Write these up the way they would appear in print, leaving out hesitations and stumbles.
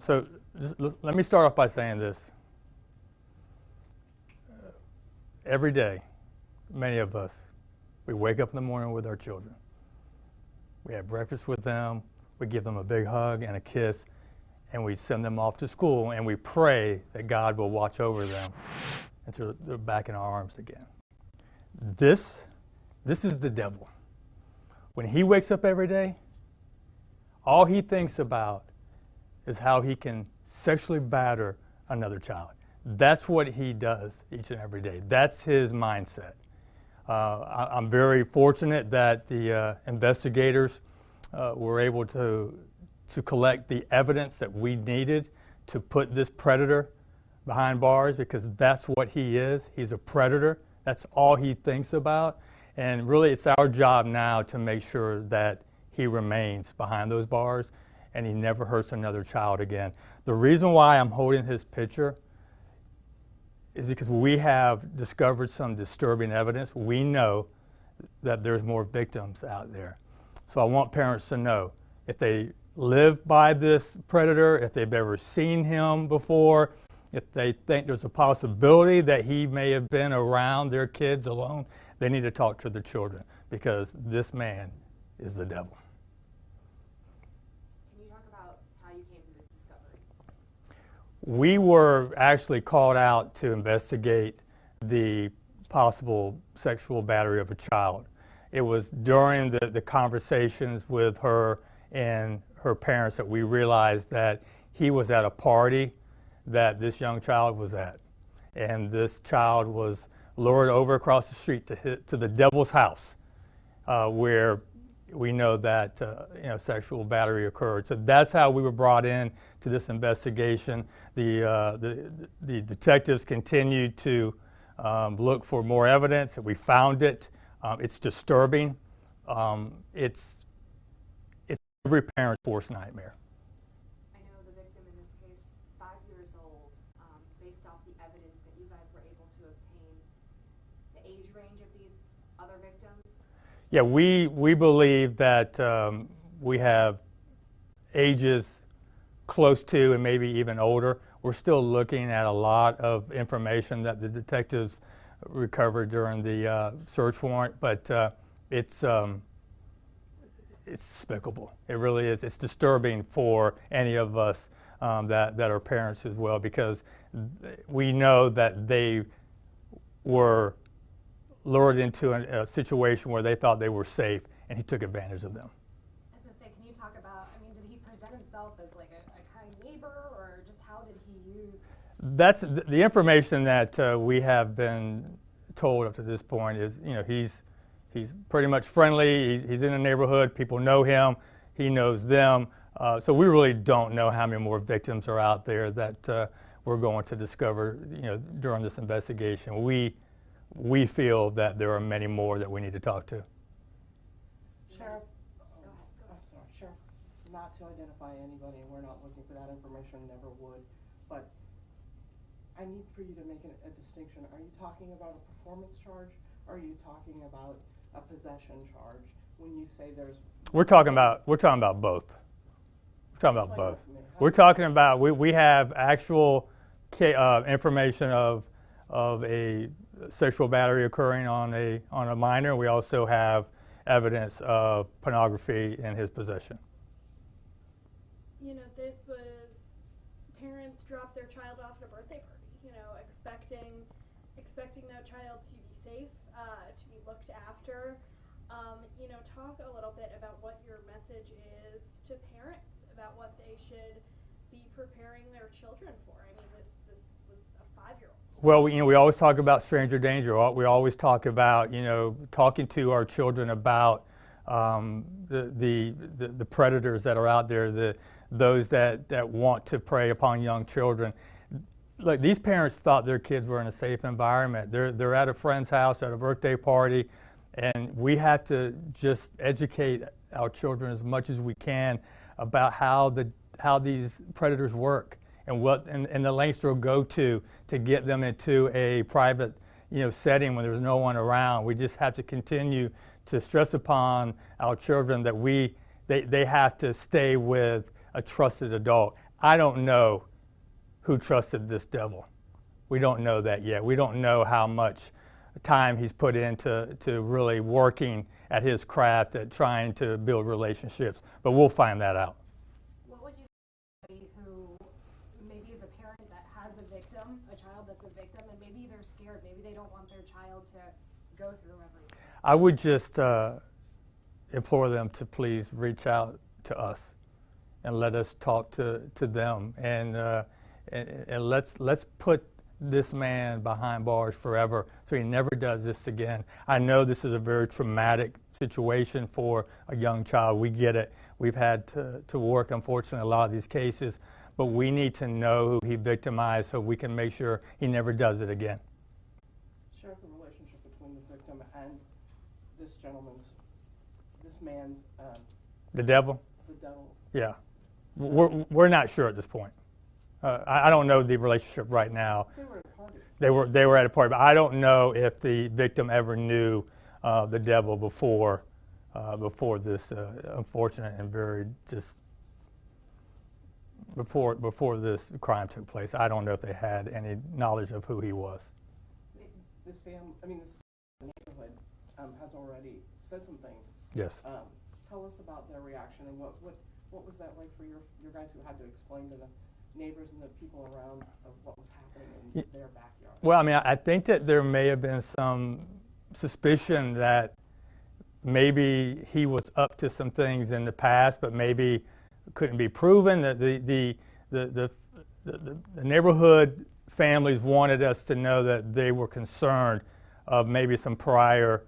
So let me start off by saying this. Every day, many of us, we wake up in the morning with our children. We have breakfast with them, we give them a big hug and a kiss, and we send them off to school, and we pray that God will watch over them until they're back in our arms again. This is the devil. When he wakes up every day, all he thinks about is how he can sexually batter another child. That's what he does each and every day. That's his mindset. I'm very fortunate that the investigators were able to collect the evidence that we needed to put this predator behind bars, because that's what he is. He's a predator. That's all he thinks about. And really, it's our job now to make sure that he remains behind those bars and he never hurts another child again. The reason why I'm holding his picture is because we have discovered some disturbing evidence. We know that there's more victims out there. So I want parents to know, if they live by this predator, if they've ever seen him before, if they think there's a possibility that he may have been around their kids alone, they need to talk to their children, because this man is the devil. Can you talk about how you came to this discovery? We were actually called out to investigate the possible sexual battery of a child. It was during the conversations with her and her parents that we realized that he was at a party that this young child was at. And this child was lured over across the street to the devil's house, where we know that sexual battery occurred. So that's how we were brought in to this investigation. The detectives continued to look for more evidence, and we found it. It's disturbing. It's every parent's worst nightmare. I know the victim in this case, 5 years old. Based off the evidence that you guys were able to obtain, the age range of these other victims? Yeah, we believe that we have ages close to and maybe even older. We're still looking at a lot of information that the detectives recovered during the search warrant, but it's despicable. It really is. It's disturbing for any of us that are parents as well, because we know that they were lured into a situation where they thought they were safe, and he took advantage of them. I was going to say, can you talk about, did he present himself as like a kind neighbor, or just how did he use? That's the information that we have been told up to this point is, he's pretty much friendly. He's in the neighborhood. People know him. He knows them. So we really don't know how many more victims are out there that we're going to discover, during this investigation. We feel that there are many more that we need to talk to. Sheriff, Sheriff, not to identify anybody, and we're not looking for that information, never would, but I need for you to make a distinction. Are you talking about a performance charge, or are you talking about a possession charge when you say there's... We're talking about both. We're talking about both. We're talking about, we have actual information of a sexual battery occurring on a minor. We also have evidence of pornography in his possession. This was parents dropped their child off at a birthday party, expecting that child to be safe, to be looked after. Talk a little bit about what your message is to parents about what they should be preparing their children for. This was a 5-year-old. Well, we always talk about stranger danger. We always talk about, talking to our children about the predators that are out there, those that want to prey upon young children. Look, these parents thought their kids were in a safe environment. They're at a friend's house at a birthday party, and we have to just educate our children as much as we can about how these predators work and the lengths they'll go to get them into a private setting when there's no one around. We just have to continue to stress upon our children that they have to stay with a trusted adult. I don't know who trusted this devil. We don't know that yet. We don't know how much time he's put into really working at his craft, at trying to build relationships, but we'll find that out. What would you say to somebody who maybe is a parent that has a victim, a child that's a victim, and maybe they're scared, maybe they don't want their child to go through everything? I would just implore them to please reach out to us and let us talk to them, and let's put this man behind bars forever so he never does this again. I know this is a very traumatic situation for a young child. We get it. We've had to work, unfortunately, a lot of these cases, but we need to know who he victimized so we can make sure he never does it again. Sheriff, the relationship between the victim and this man's, The devil? the devil. Yeah. We're not sure at this point. I don't know the relationship right now. They were at a party. They were at a party, but I don't know if the victim ever knew the devil before this unfortunate and very just before this crime took place. I don't know if they had any knowledge of who he was. This neighborhood has already said some things. Yes. Tell us about their reaction and what was that like for your guys who had to explain to the neighbors and the people around of what was happening in their backyard? Well, I mean, I think that there may have been some suspicion that maybe he was up to some things in the past, but maybe couldn't be proven. That the neighborhood families wanted us to know that they were concerned of maybe some prior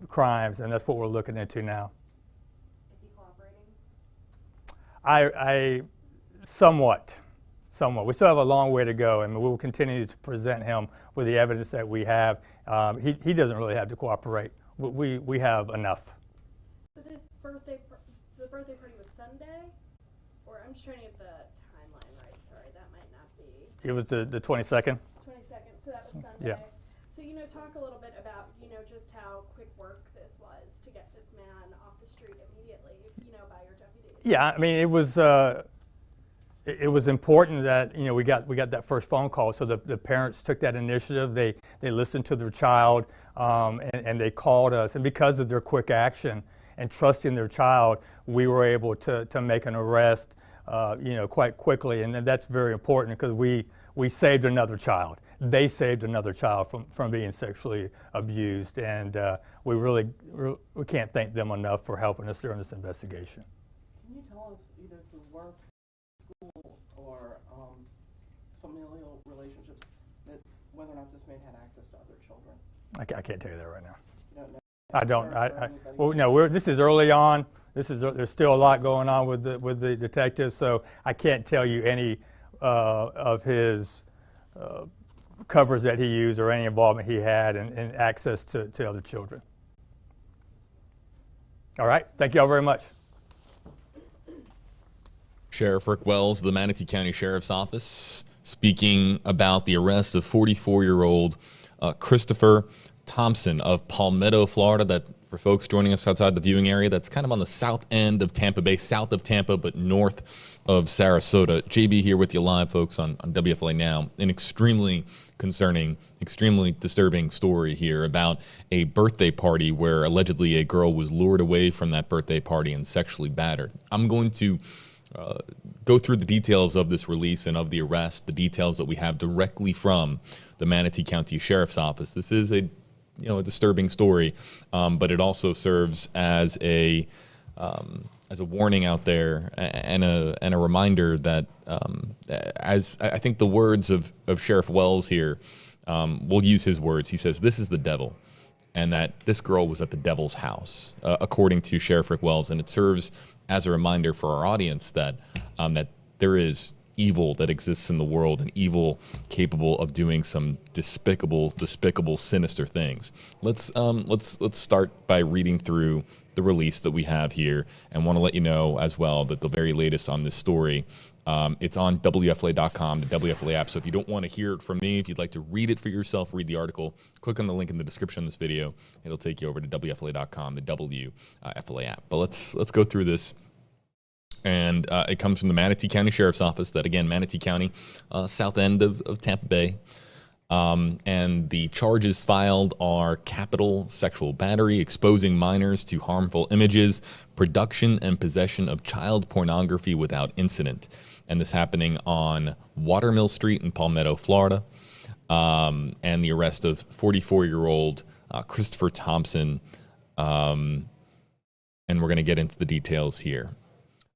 crimes, and that's what we're looking into now. Is he cooperating? I somewhat. We still have a long way to go, and we will continue to present him with the evidence that we have. He doesn't really have to cooperate. We have enough. So the birthday party was Sunday, or I'm just trying to get the timeline right. Sorry, that might not be. It was the 22nd. 22nd. So that was Sunday. Yeah. So talk a little bit about just how quick work this was to get this man off the street immediately. By your deputies. Yeah, I mean it was important that we got that first phone call. So the parents took that initiative. They listened to their child, and they called us. And because of their quick action and trusting their child, we were able to make an arrest, quite quickly. And that's very important because we saved another child. They saved another child from being sexually abused, and we can't thank them enough for helping us during this investigation. Can you tell us either through work, school, or familial relationships that whether or not this man had access to other children? I can't tell you that right now. You don't know? I don't. Well, no. This is early on. There's still a lot going on with the detectives, so I can't tell you any of his covers that he used or any involvement he had in access to other children. All right. Thank you all very much. Sheriff Rick Wells, the Manatee County Sheriff's Office, speaking about the arrest of 44-year-old Christopher Thompson of Palmetto, Florida. That, for folks joining us outside the viewing area, that's kind of on the south end of Tampa Bay, south of Tampa, but north of Sarasota. JB here with you live, folks, on WFLA Now. An extremely concerning, extremely disturbing story here about a birthday party where allegedly a girl was lured away from that birthday party and sexually battered. I'm going to go through the details of this release and of the arrest, the details that we have directly from the Manatee County Sheriff's Office. This is a disturbing story, but it also serves as a warning out there and a reminder that, as I think the words of Sheriff Wells here, we'll use his words. He says, "This is the devil," and that this girl was at the devil's house, according to Sheriff Rick Wells, and it serves as a reminder for our audience that that there is evil that exists in the world, and evil capable of doing some despicable, sinister things. Let's start by reading through the release that we have here, and want to let you know as well that the very latest on this story, it's on WFLA.com, the WFLA app. So if you don't want to hear it from me, if you'd like to read it for yourself, read the article, click on the link in the description of this video. It'll take you over to WFLA.com, the WFLA app. But let's go through this And it comes from the Manatee County Sheriff's Office, that again, Manatee County, south end of Tampa Bay. And the charges filed are capital sexual battery, exposing minors to harmful images, production and possession of child pornography without incident. And this happening on Watermill Street in Palmetto, Florida. And the arrest of 44-year-old Christopher Thompson. And we're going to get into the details here.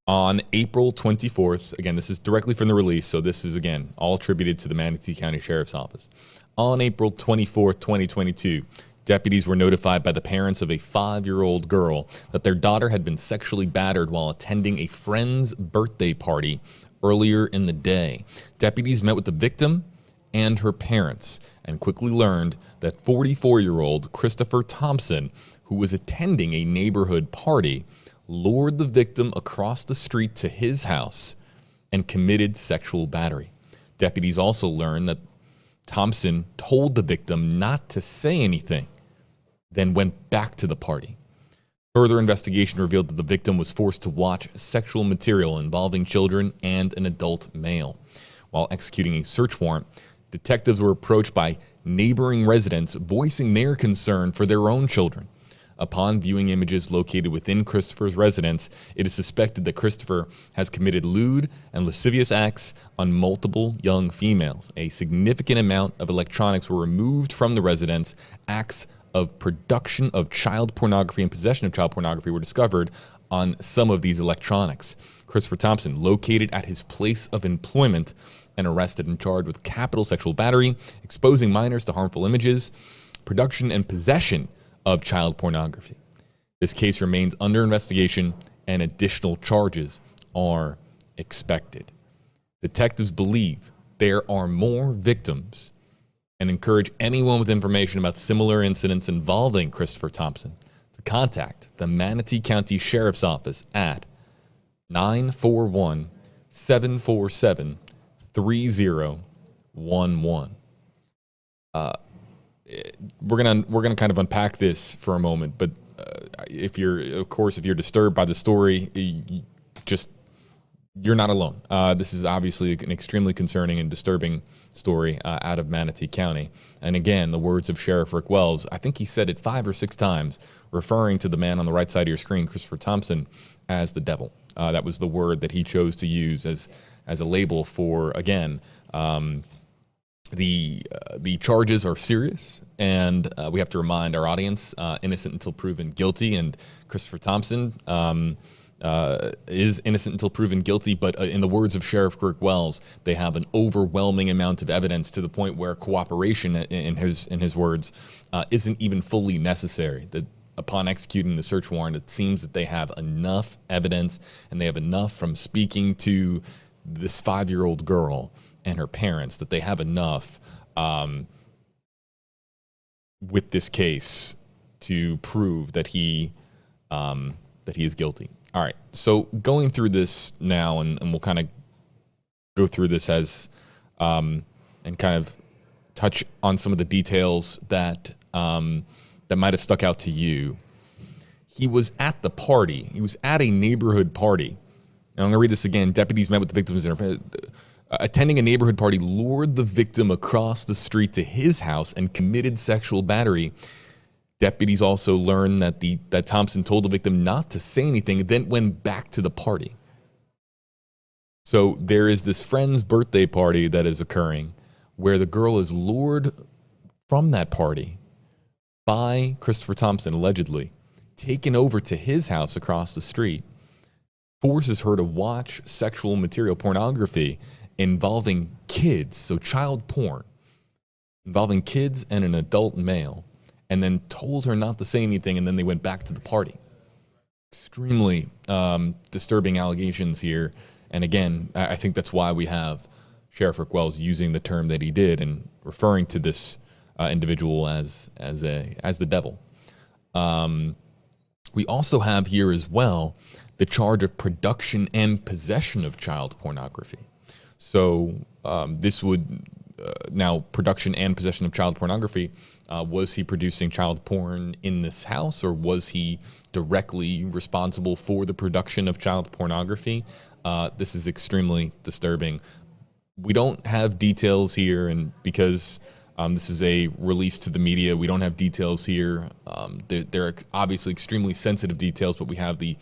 On April 24th, again, this is directly from the release, so this is, again, all attributed to the Manatee County Sheriff's Office. On April 24th, 2022, deputies were notified by the parents of a 5-year-old girl that their daughter had been sexually battered while attending a friend's birthday party earlier in the day. Deputies met with the victim and her parents and quickly learned that 44-year-old Christopher Thompson, who was attending a neighborhood party, lured the victim across the street to his house and committed sexual battery. Deputies also learned that Thompson told the victim not to say anything, then went back to the party. Further investigation revealed that the victim was forced to watch sexual material involving children and an adult male. While executing a search warrant, detectives were approached by neighboring residents voicing their concern for their own children. Upon viewing images located within Christopher's residence, it is suspected that Christopher has committed lewd and lascivious acts on multiple young females. A significant amount of electronics were removed from the residence. Acts of production of child pornography and possession of child pornography were discovered on some of these electronics. Christopher Thompson, located at his place of employment and arrested and charged with capital sexual battery, exposing minors to harmful images, production and possession of child pornography. This case remains under investigation and additional charges are expected. Detectives believe there are more victims and encourage anyone with information about similar incidents involving Christopher Thompson to contact the Manatee County Sheriff's Office at 941-747-3011. We're gonna kind of unpack this for a moment, but if you're disturbed by the story, you're not alone. This is obviously an extremely concerning and disturbing story out of Manatee County. And again, the words of Sheriff Rick Wells, I think he said it 5 or 6 times, referring to the man on the right side of your screen, Christopher Thompson, as the devil. That was the word that he chose to use as a label for, again, the charges are serious, and we have to remind our audience, innocent until proven guilty, and Christopher Thompson is innocent until proven guilty, but in the words of Sheriff Rick Wells, they have an overwhelming amount of evidence to the point where cooperation, in his words, isn't even fully necessary. That upon executing the search warrant, it seems that they have enough evidence, and they have enough from speaking to this 5-year-old girl and her parents, that they have enough with this case to prove that he is guilty. All right, so going through this now, and we'll kind of go through this as and kind of touch on some of the details that that might have stuck out to you. He was at the party. He was at a neighborhood party. And I'm going to read this again. Deputies met with the victims attending a neighborhood party, lured the victim across the street to his house and committed sexual battery. Deputies also learned that Thompson told the victim not to say anything, then went back to the party. So there is this friend's birthday party that is occurring where the girl is lured from that party by Christopher Thompson, allegedly, taken over to his house across the street, forces her to watch sexual material, pornography, involving kids, so child porn, involving kids and an adult male, and then told her not to say anything, and then they went back to the party. Extremely disturbing allegations here. And again, I think that's why we have Sheriff Rick Wells using the term that he did and referring to this individual as the devil. We also have here as well the charge of production and possession of child pornography. So this would now production and possession of child pornography. Was he producing child porn in this house, or was he directly responsible for the production of child pornography? This is extremely disturbing. We don't have details here, and because this is a release to the media, we don't have details here. They're obviously extremely sensitive details, but we have the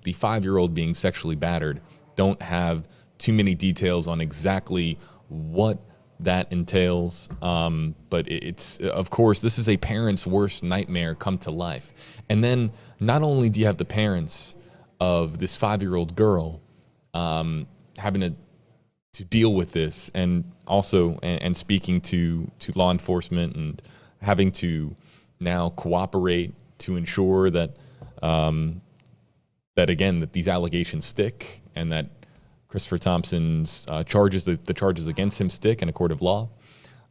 5-year-old being sexually battered. Don't have too many details on exactly what that entails, but it's, of course, this is a parent's worst nightmare come to life. And then not only do you have the parents of this 5-year-old girl having to deal with this, and also and speaking to law enforcement and having to now cooperate to ensure that that these allegations stick, and that Christopher Thompson's the charges against him stick in a court of law.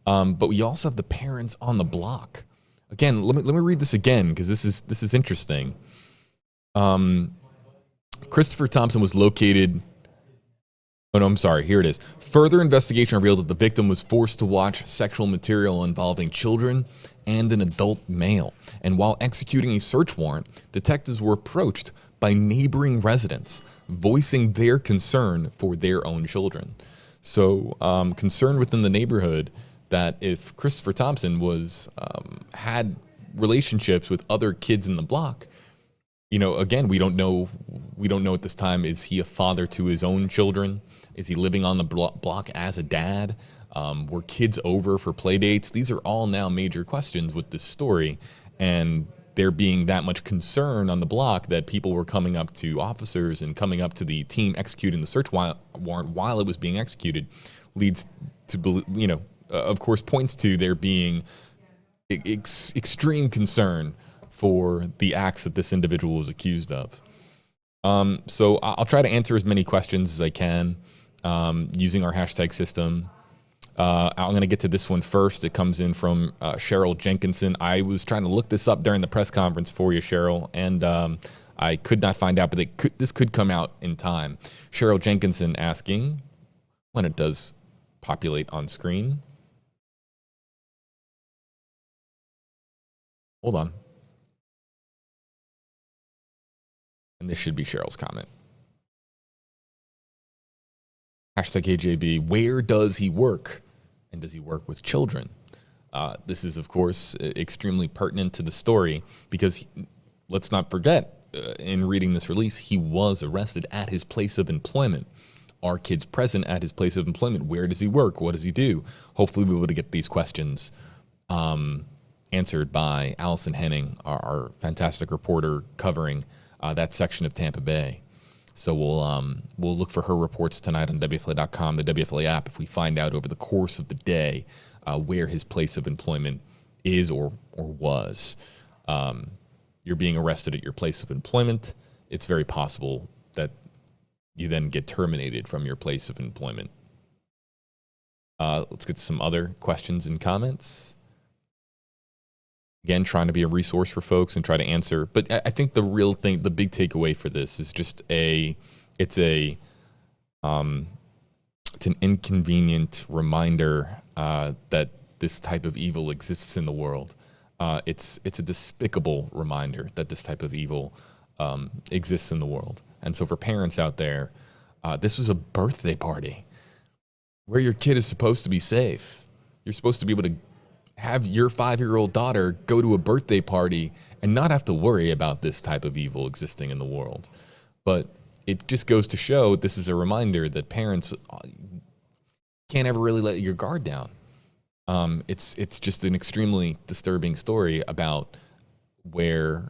But we also have the parents on the block. Again, let me read this again, because this is interesting. Christopher Thompson was located. Oh, no, I'm sorry. Here it is. Further investigation revealed that the victim was forced to watch sexual material involving children and an adult male. And while executing a search warrant, detectives were approached by neighboring residents voicing their concern for their own children. So concern within the neighborhood that if Christopher Thompson was had relationships with other kids in the block, again, we don't know at this time, is he a father to his own children? Is he living on the block as a dad? Were kids over for play dates? These are all now major questions with this story, and there being that much concern on the block that people were coming up to officers and coming up to the team executing the search warrant while it was being executed leads to, of course, points to there being extreme concern for the acts that this individual was accused of. So I'll try to answer as many questions as I can using our hashtag system. I'm going to get to this one first. It comes in from Cheryl Jenkinson. I was trying to look this up during the press conference for you, Cheryl, and I could not find out, but this could come out in time. Cheryl Jenkinson asking, when it does populate on screen. Hold on. And this should be Cheryl's comment. Hashtag AJB, where does he work? And does he work with children? This is, of course, extremely pertinent to the story because let's not forget, in reading this release, he was arrested at his place of employment. Are kids present at his place of employment? Where does he work? What does he do? Hopefully we'll be able to get these questions answered by Allison Henning, our fantastic reporter covering that section of Tampa Bay. So we'll look for her reports tonight on WFLA.com, the WFLA app, if we find out over the course of the day where his place of employment is or was. You're being arrested at your place of employment. It's very possible that you then get terminated from your place of employment. Let's get to some other questions and comments. Again, trying to be a resource for folks and try to answer. But I think the real thing, the big takeaway for this is just it's an inconvenient reminder that this type of evil exists in the world. It's a despicable reminder that this type of evil exists in the world. And so for parents out there, this was a birthday party where your kid is supposed to be safe. You're supposed to be able to have your 5-year-old daughter go to a birthday party and not have to worry about this type of evil existing in the world. But it just goes to show, this is a reminder that parents can't ever really let your guard down. It's just an extremely disturbing story about where,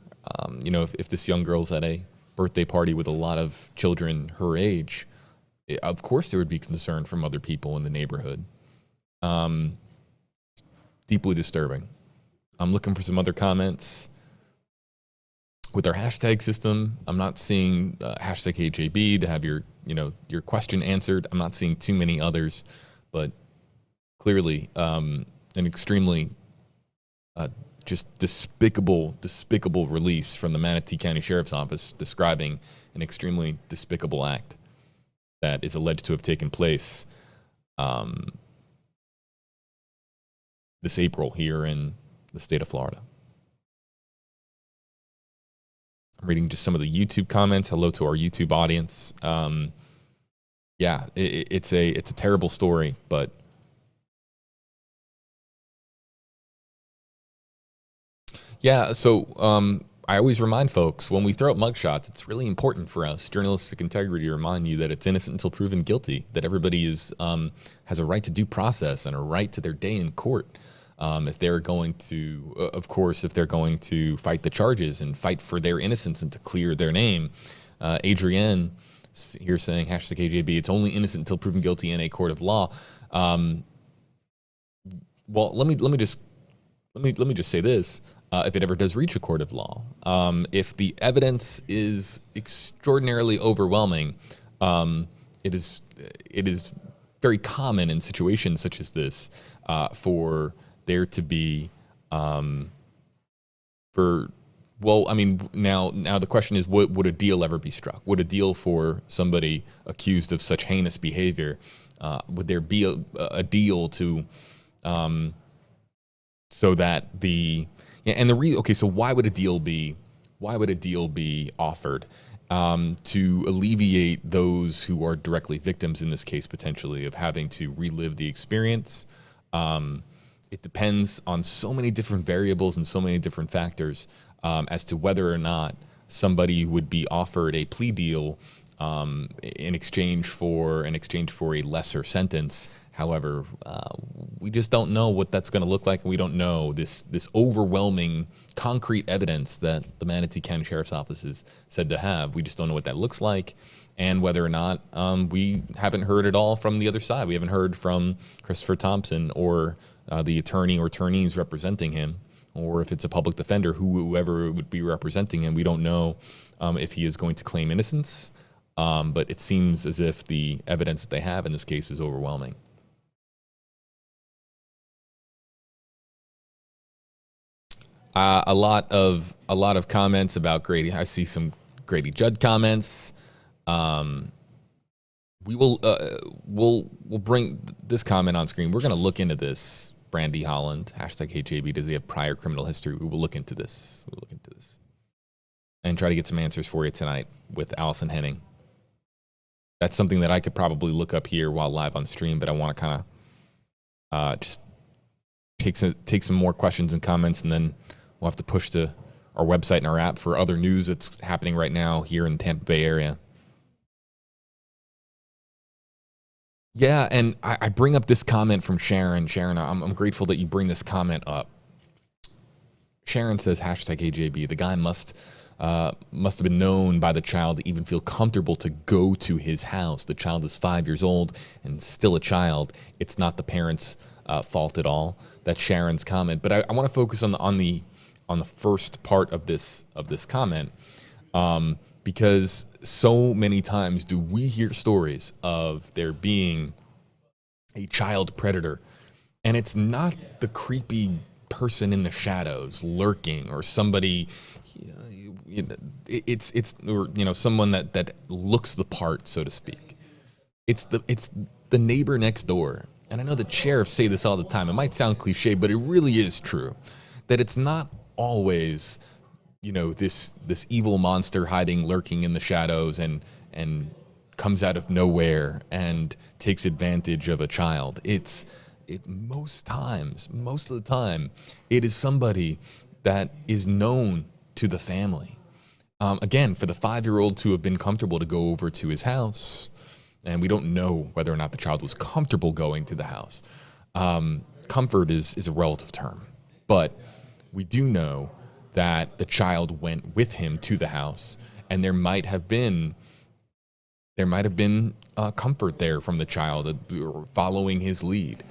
if this young girl's at a birthday party with a lot of children her age, of course there would be concern from other people in the neighborhood. Deeply disturbing. I'm looking for some other comments. With our hashtag system, I'm not seeing hashtag AJB to have your question answered. I'm not seeing too many others, but clearly an extremely just despicable release from the Manatee County Sheriff's Office describing an extremely despicable act that is alleged to have taken place this April here in the state of Florida. I'm reading just some of the YouTube comments. Hello to our YouTube audience. Yeah, it's a terrible story, but yeah. So I always remind folks when we throw up mugshots, it's really important for us, journalistic integrity, to remind you that it's innocent until proven guilty. That everybody is has a right to due process and a right to their day in court. If they're going to, of course, if they're going to fight the charges and fight for their innocence and to clear their name. Adrienne here saying #KJB, it's only innocent until proven guilty in a court of law. Well, let me just say this: if it ever does reach a court of law, if the evidence is extraordinarily overwhelming, it is very common in situations such as this for there to be now the question is, would a deal ever be struck? Would a deal for somebody accused of such heinous behavior, would there be a deal to so that so why would a deal be offered to alleviate those who are directly victims in this case, potentially, of having to relive the experience? It depends on so many different variables and so many different factors as to whether or not somebody would be offered a plea deal in exchange for a lesser sentence. However, we just don't know what that's going to look like, and we don't know this overwhelming concrete evidence that the Manatee County Sheriff's Office is said to have. We just don't know what that looks like, and whether or not we haven't heard it all from the other side. We haven't heard from Christopher Thompson or the attorney or attorneys representing him, or if it's a public defender, whoever would be representing him. We don't know if he is going to claim innocence, but it seems as if the evidence that they have in this case is overwhelming. A lot of comments about Grady. I see some Grady Judd comments. We will we'll bring this comment on screen. We're going to look into this. Brandy Holland, #HAB, does he have prior criminal history? We will look into this. And try to get some answers for you tonight with Allison Henning. That's something that I could probably look up here while live on stream, but I want to kind of just take some more questions and comments, and then we'll have to push to our website and our app for other news that's happening right now here in the Tampa Bay area. Yeah, and I bring up this comment from Sharon. Sharon, I'm grateful that you bring this comment up. Sharon says, #AJB, the guy must have been known by the child to even feel comfortable to go to his house. The child is 5 years old and still a child. It's not the parents' fault at all. That's Sharon's comment. But I want to focus on the first part of this comment, because so many times do we hear stories of there being a child predator, and it's not the creepy person in the shadows lurking or somebody, it's someone that looks the part, so to speak. It's the neighbor next door. And I know that sheriffs say this all the time. It might sound cliche, but it really is true, that it's not always this evil monster lurking in the shadows and comes out of nowhere and takes advantage of a child. Most of the time, it is somebody that is known to the family. Again, for the 5-year-old to have been comfortable to go over to his house, and we don't know whether or not the child was comfortable going to the house. Comfort is a relative term, but we do know that the child went with him to the house, and there might have been comfort there from the child following his lead,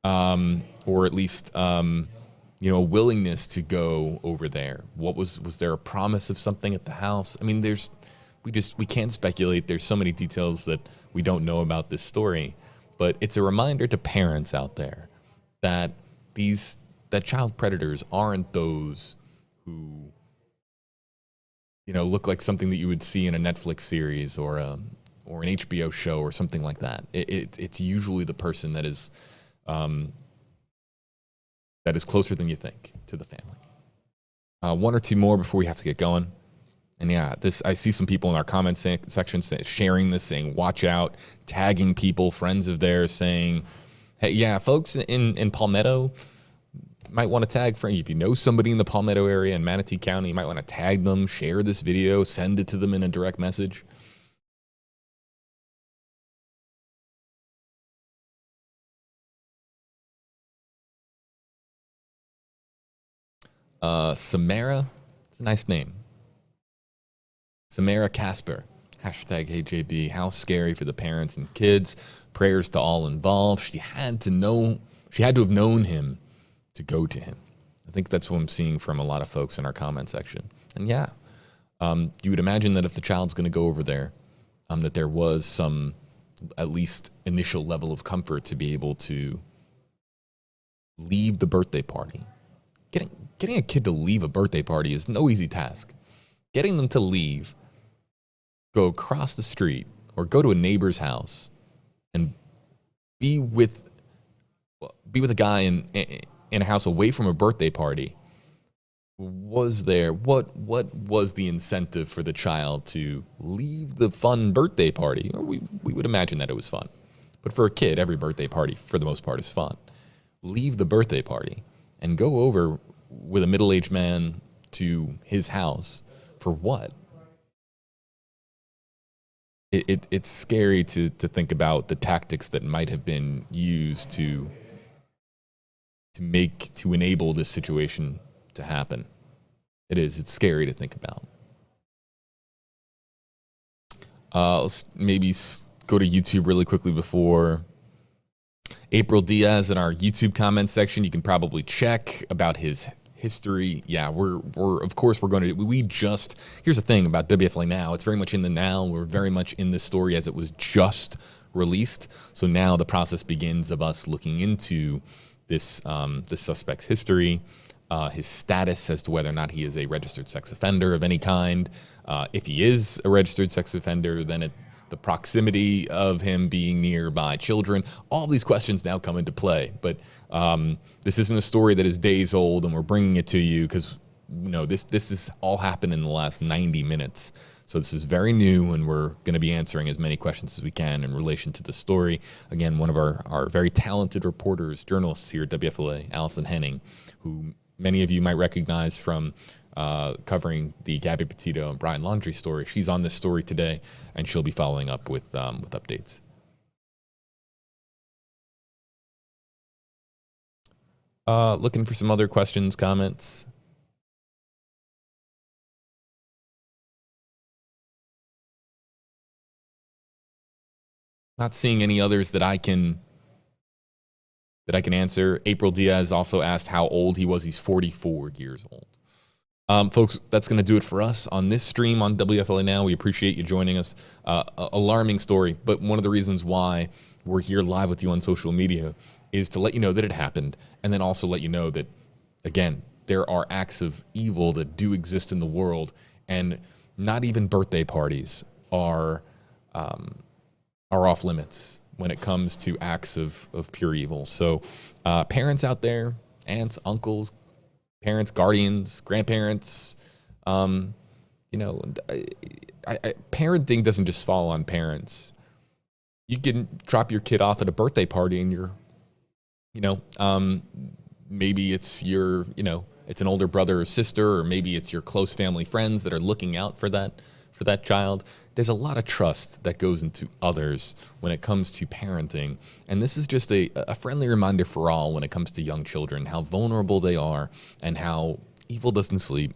or at least a willingness to go over there. Was there a promise of something at the house? I mean, we can't speculate. There's so many details that we don't know about this story, but it's a reminder to parents out there that child predators aren't those who look like something that you would see in a Netflix series or an HBO show or something like that. It's usually the person that is that is closer than you think to the family. One or two more before we have to get going. And yeah, I see some people in our comment section sharing this, saying, watch out, tagging people, friends of theirs, saying, hey, yeah, folks in Palmetto might want to tag friends. If you know somebody in the Palmetto area in Manatee County, you might want to tag them, share this video, send it to them in a direct message. Samara, it's a nice name. Samara Casper, hashtag HJB, how scary for the parents and kids. Prayers to all involved. She had to have known him to go to him. I think that's what I'm seeing from a lot of folks in our comment section. And yeah, you would imagine that if the child's going to go over there, that there was some at least initial level of comfort to be able to leave the birthday party. Getting a kid to leave a birthday party is no easy task. Getting them to leave, go across the street or go to a neighbor's house and be with a guy in a house away from a birthday party. What was the incentive for the child to leave the fun birthday party? We would imagine that it was fun. But for a kid, every birthday party, for the most part, is fun. Leave the birthday party and go over with a middle-aged man to his house for what? It's scary to think about the tactics that might have been used to enable this situation to happen. It's scary to think about. Let's maybe go to YouTube really quickly before April Diaz in our YouTube comment section. You can probably check about his history. Yeah, of course we're going to, here's the thing about WFLA Now. It's very much in the now. We're very much in this story as it was just released. So now the process begins of us looking into this suspect's history, his status as to whether or not he is a registered sex offender of any kind. If he is a registered sex offender, then the proximity of him being nearby children, all these questions now come into play. But this isn't a story that is days old, and we're bringing it to you because this has all happened in the last 90 minutes. So this is very new, and we're going to be answering as many questions as we can in relation to the story. Again, one of our very talented reporters, journalists here at WFLA, Allison Henning, who many of you might recognize from covering the Gabby Petito and Brian Laundrie story. She's on this story today, and she'll be following up with updates. Looking for some other questions, comments. Not seeing any others that I can answer. April Diaz also asked how old he was. He's 44 years old. Folks, that's going to do it for us on this stream on WFLA Now. We appreciate you joining us. Alarming story, but one of the reasons why we're here live with you on social media is to let you know that it happened, and then also let you know that, again, there are acts of evil that do exist in the world, and not even birthday parties are off limits when it comes to acts of pure evil. So parents out there, aunts, uncles, parents, guardians, grandparents, parenting doesn't just fall on parents. You can drop your kid off at a birthday party and maybe it's it's an older brother or sister, or maybe it's your close family friends that are looking out for that child. There's a lot of trust that goes into others when it comes to parenting. And this is just a friendly reminder for all when it comes to young children, how vulnerable they are and how evil doesn't sleep,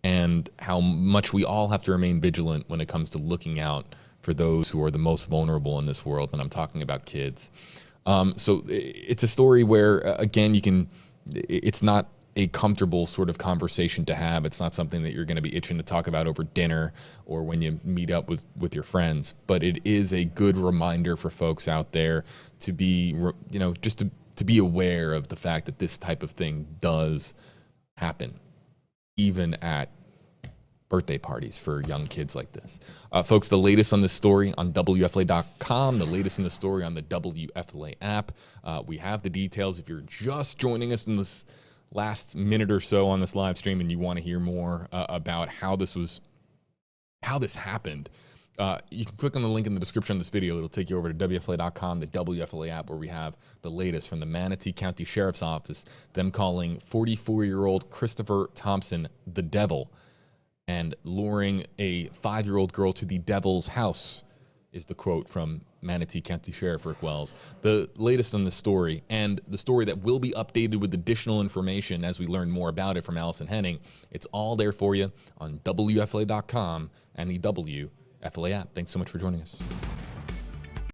and how much we all have to remain vigilant when it comes to looking out for those who are the most vulnerable in this world. And I'm talking about kids. So it's a story where, again, it's not a comfortable sort of conversation to have. It's not something that you're going to be itching to talk about over dinner or when you meet up with your friends. But it is a good reminder for folks out there to be, just to be aware of the fact that this type of thing does happen, even at birthday parties for young kids like this. Folks, the latest on this story on WFLA.com, the latest in the story on the WFLA app. We have the details. If you're just joining us in this last minute or so on this live stream and you want to hear more about how this happened, you can click on the link in the description of this video. It'll take you over to WFLA.com, the WFLA app, where we have the latest from the Manatee County Sheriff's Office, them calling 44-year-old Christopher Thompson the devil and luring a 5-year-old girl to the devil's house, is the quote from Manatee County Sheriff Rick Wells. The latest on this story, and the story that will be updated with additional information as we learn more about it from Allison Henning. It's all there for you on WFLA.com and the WFLA app. Thanks so much for joining us.